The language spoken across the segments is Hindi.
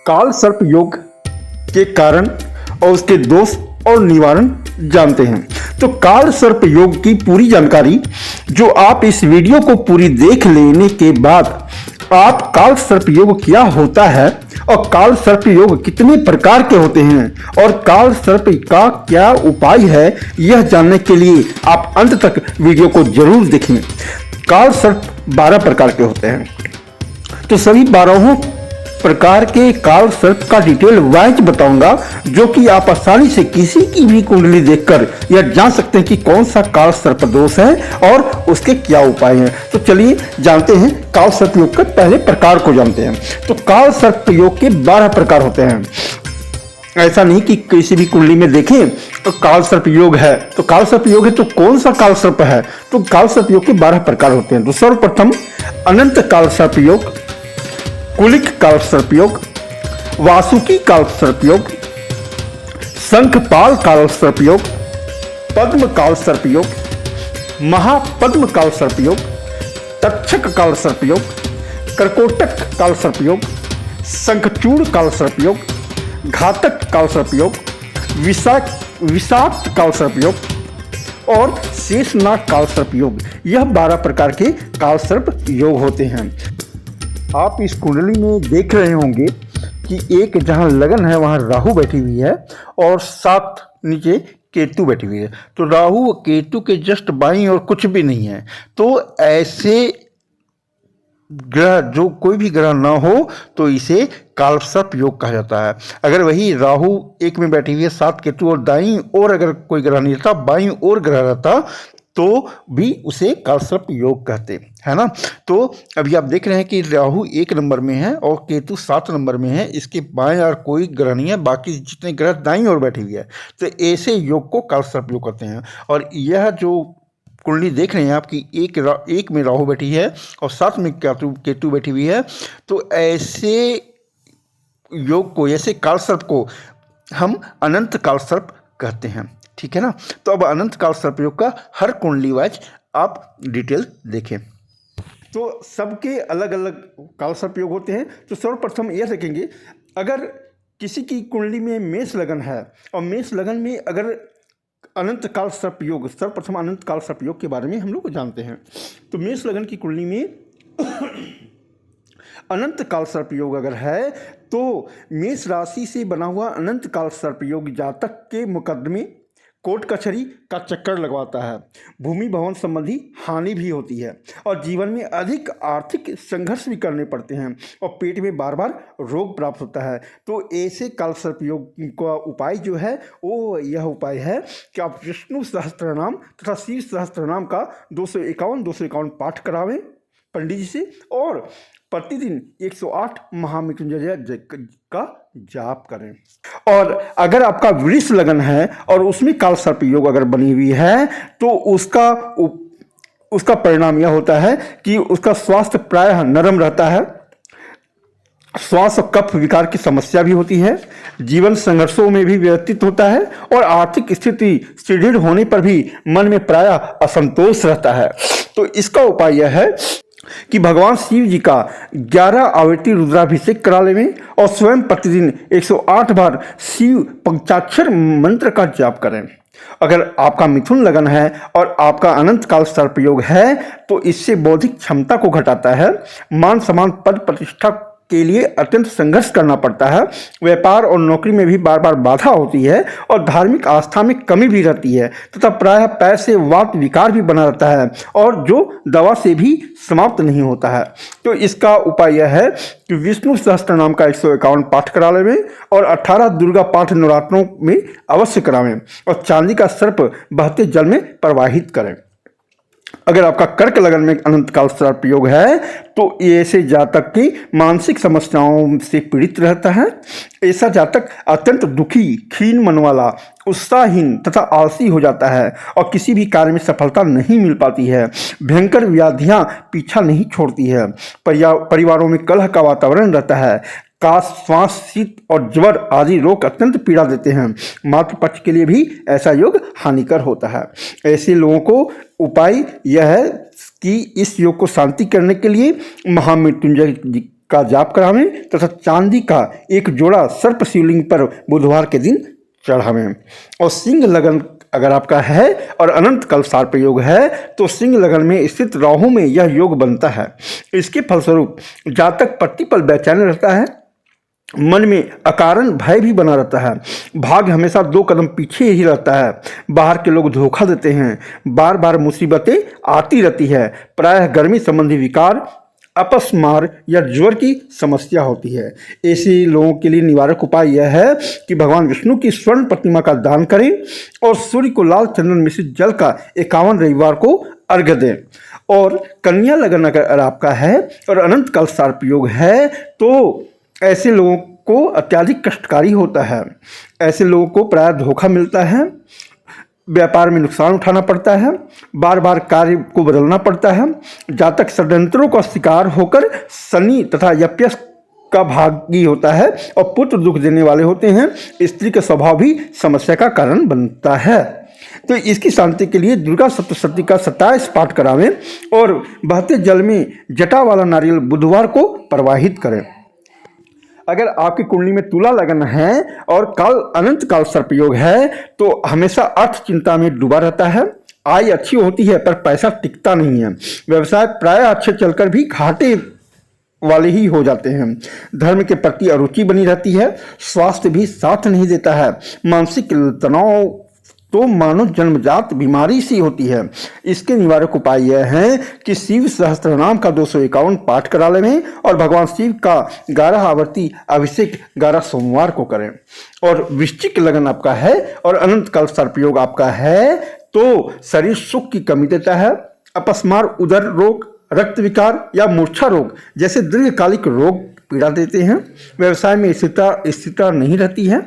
काल सर्प योग के कारण और उसके दोष और निवारण जानते हैं। तो काल सर्प योग की पूरी जानकारी जो आप इस वीडियो को पूरी देख लेने के बाद आप काल सर्प योग क्या होता है और काल सर्प योग कितने प्रकार के होते हैं और काल सर्प का क्या उपाय है, यह जानने के लिए आप अंत तक वीडियो को जरूर देखें। काल सर्प 12 प्रकार के होते हैं। तो सभी 12 प्रकार के काल सर्प का डिटेल वाइज बताऊंगा, जो कि आप आसानी से किसी की भी कुंडली देखकर यह जान सकते हैं कि कौन सा काल सर्प दोष है और उसके क्या उपाय हैं। तो चलिए जानते हैं काल सर्प योग के पहले प्रकार को जानते हैं। तो काल सर्प योग के 12 प्रकार होते हैं। ऐसा नहीं कि किसी भी कुंडली में देखें तो काल सर्प योग है, तो काल सर्प योग है तो कौन सा काल सर्प है। तो काल सर्प योग के 12 प्रकार होते हैं। तो सर्वप्रथम अनंत काल सर्प योग, कुलिक काल सर्प योग, वासुकी काल सर्प योग, शंखपाल काल सर्प योग, पद्म काल सर्प योग, महापद्म काल सर्प योग, तक्षक काल सर्प योग, कर्कोटक काल सर्प योग, शंखचूड़ काल सर्प योग, घातक काल सर्प योग, विषाक्त काल सर्प योग और शेषनाग काल सर्प योग। यह 12 प्रकार के काल सर्प योग होते हैं। आप इस कुंडली में देख रहे होंगे कि एक जहां लगन है वहां राहु बैठी हुई है और 7 नीचे केतु बैठी हुई है। तो राहु केतु के जस्ट बाईं और कुछ भी नहीं है। तो ऐसे ग्रह, जो कोई भी ग्रह ना हो, तो इसे काल सर्प योग कहा जाता है। अगर वही राहु एक में बैठी हुई है, 7 केतु और दाईं और अगर कोई ग्रह नहीं रहता, बाईं और ग्रह रहता, तो भी उसे काल सर्प योग कहते हैं ना। तो अभी आप देख रहे हैं कि राहु 1 नंबर में है और केतु 7 नंबर में है। इसके बाएं और कोई ग्रह नहीं है, बाकी जितने ग्रह दाईं ओर बैठी हुई है। तो ऐसे योग को काल सर्प योग कहते हैं। और यह जो कुंडली देख रहे हैं आपकी, एक में राहु बैठी है और 7 में केतु बैठी हुई है। तो ऐसे योग को, ऐसे काल सर्प को हम अनंत काल सर्प कहते हैं। ठीक है ना। तो अब अनंत काल सर्प योग का हर कुंडली वाइज आप डिटेल देखें। तो सबके अलग अलग काल सर्प योग होते हैं। तो सर्वप्रथम यह देखेंगे, अगर किसी की कुंडली में मेष लगन है और मेष लगन में अगर अनंत काल सर्प योग, सर्वप्रथम अनंत काल सर्प योग के बारे में हम लोग जानते हैं। तो मेष लगन की कुंडली में अनंत काल सर्प योग अगर है तो मेष राशि से बना हुआ अनंत काल सर्प योग जातक के मुकदमे, कोर्ट कचहरी का चक्कर लगवाता है। भूमि भवन संबंधी हानि भी होती है और जीवन में अधिक आर्थिक संघर्ष भी करने पड़ते हैं और पेट में बार बार रोग प्राप्त होता है। तो ऐसे काल सर्प योग का उपाय जो है वो यह उपाय है कि आप विष्णु सहस्त्रनाम तथा शिव सहस्त्रनाम का 251 पाठ करावें पंडित जी से और प्रतिदिन 108 महामृत्युंजय का जाप करें। और अगर आपका वृष लगन है और उसमें काल सर्प योग अगर बनी हुई है तो उसका परिणाम यह होता है कि उसका स्वास्थ्य प्रायः नरम रहता है, श्वास और कफ विकार की समस्या भी होती है, जीवन संघर्षों में भी व्यतीत होता है और आर्थिक स्थिति सुदृढ़ होने पर भी मन में प्रायः असंतोष रहता है। तो इसका उपाय यह है कि भगवान शिव जी का 11 आवर्ती रुद्राभिषेक करा लें और स्वयं प्रतिदिन 108 बार शिव पंचाक्षर मंत्र का जाप करें। अगर आपका मिथुन लगन है और आपका अनंत काल सर्प योग है तो इससे बौद्धिक क्षमता को घटाता है, मान सम्मान पद प्रतिष्ठा के लिए अत्यंत संघर्ष करना पड़ता है, व्यापार और नौकरी में भी बार बार बाधा होती है और धार्मिक आस्था में कमी भी रहती है तथा प्रायः पैर से वात विकार भी बना रहता है और जो दवा से भी समाप्त नहीं होता है। तो इसका उपाय यह है कि विष्णु सहस्त्रनाम का 151 पाठ करा लें और 18 दुर्गा पाठ नवरात्रों में अवश्य करावें और चांदी का सर्प बहते जल में प्रवाहित करें। अगर आपका कर्क लगन में अनंत काल सर्प योग है तो ऐसे जातक की मानसिक समस्याओं से पीड़ित रहता है। ऐसा जातक अत्यंत दुखी, क्षीण मन वाला, उत्साहहीन तथा आलसी हो जाता है और किसी भी कार्य में सफलता नहीं मिल पाती है। भयंकर व्याधियां पीछा नहीं छोड़ती है। परिवारों में कलह का वातावरण रहता है। काश, श्वास, शीत और ज्वर आदि रोग अत्यंत पीड़ा देते हैं। मातृ पक्ष के लिए भी ऐसा योग हानिकर होता है। ऐसे लोगों को उपाय यह है कि इस योग को शांति करने के लिए महामृत्युंजय का जाप करावें तथा चांदी का एक जोड़ा सर्प शिवलिंग पर बुधवार के दिन चढ़ावें। और सिंह लगन अगर आपका है और अनंत कल्पसार्प योग है तो सिंह लगन में स्थित राहु में यह योग बनता है। इसके फलस्वरूप जातक प्रतिपल बेचैन रहता है, मन में अकारण भय भी बना रहता है, भाग्य हमेशा 2 कदम पीछे ही रहता है, बाहर के लोग धोखा देते हैं, बार बार मुसीबतें आती रहती है, प्रायः गर्मी संबंधी विकार, अपस्मार या ज्वर की समस्या होती है। ऐसे लोगों के लिए निवारक उपाय यह है कि भगवान विष्णु की स्वर्ण प्रतिमा का दान करें और सूर्य को लाल चंदन मिश्रित जल का 51 रविवार को अर्घ्य दें। और कन्या लगन अगर आपका है और अनंत कल्पसार्प योग है तो ऐसे लोगों को अत्यधिक कष्टकारी होता है। ऐसे लोगों को प्रायः धोखा मिलता है, व्यापार में नुकसान उठाना पड़ता है, बार बार कार्य को बदलना पड़ता है, जातक षड्यंत्रों का शिकार होकर शनि तथा यप्यस का भागी होता है और पुत्र दुख देने वाले होते हैं। स्त्री का स्वभाव भी समस्या का कारण बनता है। तो इसकी शांति के लिए दुर्गा सप्तशती का 27 पाठ करावें और बहते जल में जटा वाला नारियल बुधवार को प्रवाहित करें। अगर आपकी कुंडली में तुला लगन है और अनंत काल सर्प योग है तो हमेशा अर्थ चिंता में डूबा रहता है, आय अच्छी होती है पर पैसा टिकता नहीं है, व्यवसाय प्रायः अच्छे चलकर भी घाटे वाले ही हो जाते हैं, धर्म के प्रति अरुचि बनी रहती है, स्वास्थ्य भी साथ नहीं देता है, मानसिक तनाव तो मानो जन्मजात बीमारी सी होती है। इसके निवारक उपाय यह है कि शिव सहस्त्रनाम का 251 पाठ करा लें और भगवान शिव का 11 आवर्ती अभिषेक 11 सोमवार को करें। और वृश्चिक लगन आपका है और अनंत काल सर्प योग आपका है तो शरीर सुख की कमी देता है, अपस्मार, उदर रोग, रक्त विकार या मूर्छा रोग जैसे दीर्घकालिक रोग पीड़ा देते हैं, व्यवसाय में स्थिरता नहीं रहती है,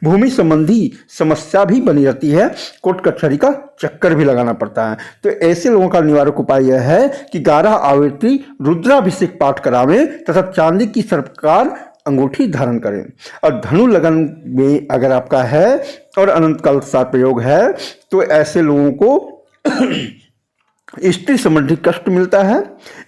भूमि संबंधी समस्या भी बनी रहती है, कोर्ट कचहरी का चक्कर भी लगाना पड़ता है। तो ऐसे लोगों का निवारक उपाय यह है कि 11 आवर्ती रुद्राभिषेक पाठ करावें तथा चांदी की सर्पकार अंगूठी धारण करें। और धनु लगन में अगर आपका है और अनंत काल सर्प योग है तो ऐसे लोगों को स्त्री संबंधी कष्ट मिलता है,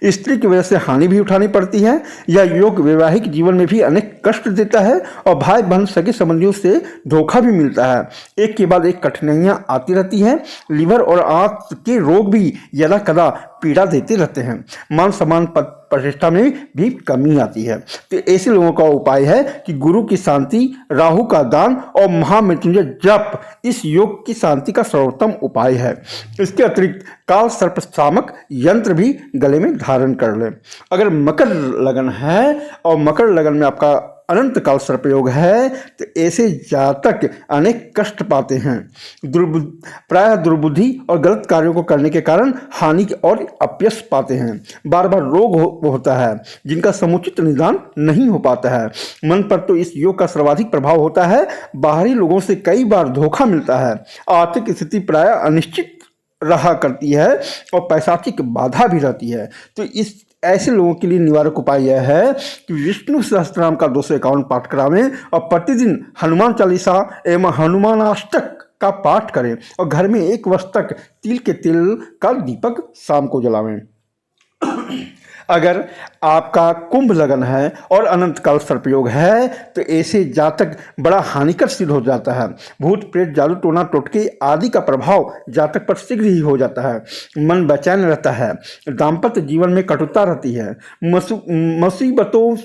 स्त्री की वजह से हानि भी उठानी पड़ती है, यह योग वैवाहिक जीवन में भी अनेक कष्ट देता है और भाई बहन सगे संबंधियों से धोखा भी मिलता है। एक के बाद एक कठिनाइयां आती रहती हैं, लिवर और आंत के रोग भी यदा कदा पीड़ा देते रहते हैं, मान सम्मान प्रतिष्ठा में भी कमी आती है। तो ऐसे लोगों का उपाय है कि गुरु की शांति, राहु का दान और महामृत्युंजय जप इस योग की शांति का सर्वोत्तम उपाय है। इसके अतिरिक्त काल सर्प शामक यंत्र भी गले में धारण कर लें। अगर मकर लगन है और मकर लगन में आपका अनंत काल सर्प योग है तो ऐसे जातक अनेक कष्ट पाते हैं, प्रायः दुर्बुद्धि और गलत कार्यों को करने के कारण हानि और अपयश पाते हैं, बार बार रोग होता है जिनका समुचित निदान नहीं हो पाता है। मन पर तो इस योग का सर्वाधिक प्रभाव होता है, बाहरी लोगों से कई बार धोखा मिलता है, आर्थिक स्थिति प्रायः अनिश्चित रहा करती है और पैसाचिक बाधा भी रहती है। तो इस ऐसे लोगों के लिए निवारक उपाय यह है कि विष्णु सहस्त्रनाम का 251 पाठ करावें और प्रतिदिन हनुमान चालीसा एवं हनुमानाष्टक का पाठ करें और घर में 1 वर्ष तक तिल के तेल का दीपक शाम को जलावें। अगर आपका कुंभ लगन है और अनंत काल सर्प योग है तो ऐसे जातक बड़ा हानिकर सिद्ध हो जाता है, भूत प्रेत जादू टोना टोटके आदि का प्रभाव जातक पर शीघ्र ही हो जाता है, मन बेचैन रहता है, दाम्पत्य जीवन में कटुता रहती है, मुसीबतों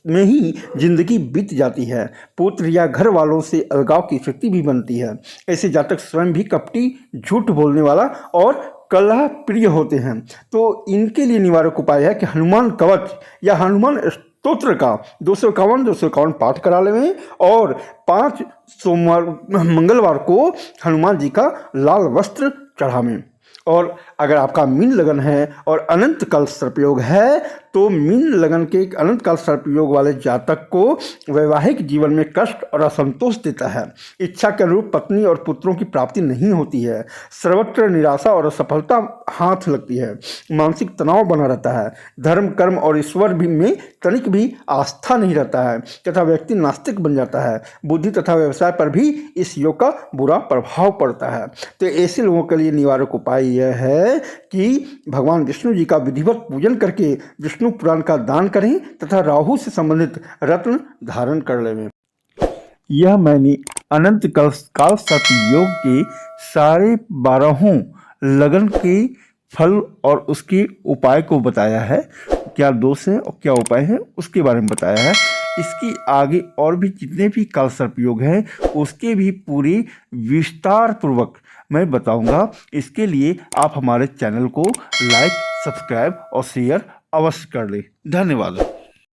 में ही जिंदगी बीत जाती है, पुत्र या घर वालों से अलगाव की स्थिति भी बनती है। ऐसे जातक स्वयं भी कपटी, झूठ बोलने वाला और कलह प्रिय होते हैं। तो इनके लिए निवारक उपाय है कि हनुमान कवच या हनुमान स्तोत्र का 251 पाठ करा लें और 5 सोमवार मंगलवार को हनुमान जी का लाल वस्त्र चढ़ावें। और अगर आपका मीन लगन है और अनंत काल सर्प योग है तो मीन लगन के अनंत काल सर्प योग वाले जातक को वैवाहिक जीवन में कष्ट और असंतोष देता है, इच्छा के अनुरूप पत्नी और पुत्रों की प्राप्ति नहीं होती है, सर्वत्र निराशा और असफलता हाथ लगती है, मानसिक तनाव बना रहता है, धर्म कर्म और ईश्वर भी में तनिक भी आस्था नहीं रहता है तथा व्यक्ति नास्तिक बन जाता है, बुद्धि तथा व्यवसाय पर भी इस योग का बुरा प्रभाव पड़ता है। तो ऐसे लोगों के लिए निवारक उपाय यह है कि भगवान विष्णु जी का विधिवत पूजन करके विष्णु विष्णु पुराण का दान करें तथा राहु से संबंधित रत्न धारण कर लें। यह मैंने अनंत काल सर्प योग के सारे 12 लगन के फल और उसके उपाय को बताया है। क्या दोष है और क्या उपाय है उसके बारे में बताया है। इसकी आगे और भी जितने भी काल सर्प योग हैं उसके भी पूरी विस्तार पूर्वक मैं बताऊंगा। इसके लिए आप हमारे चैनल को लाइक, सब्सक्राइब और शेयर अवश्य कर लें। धन्यवाद।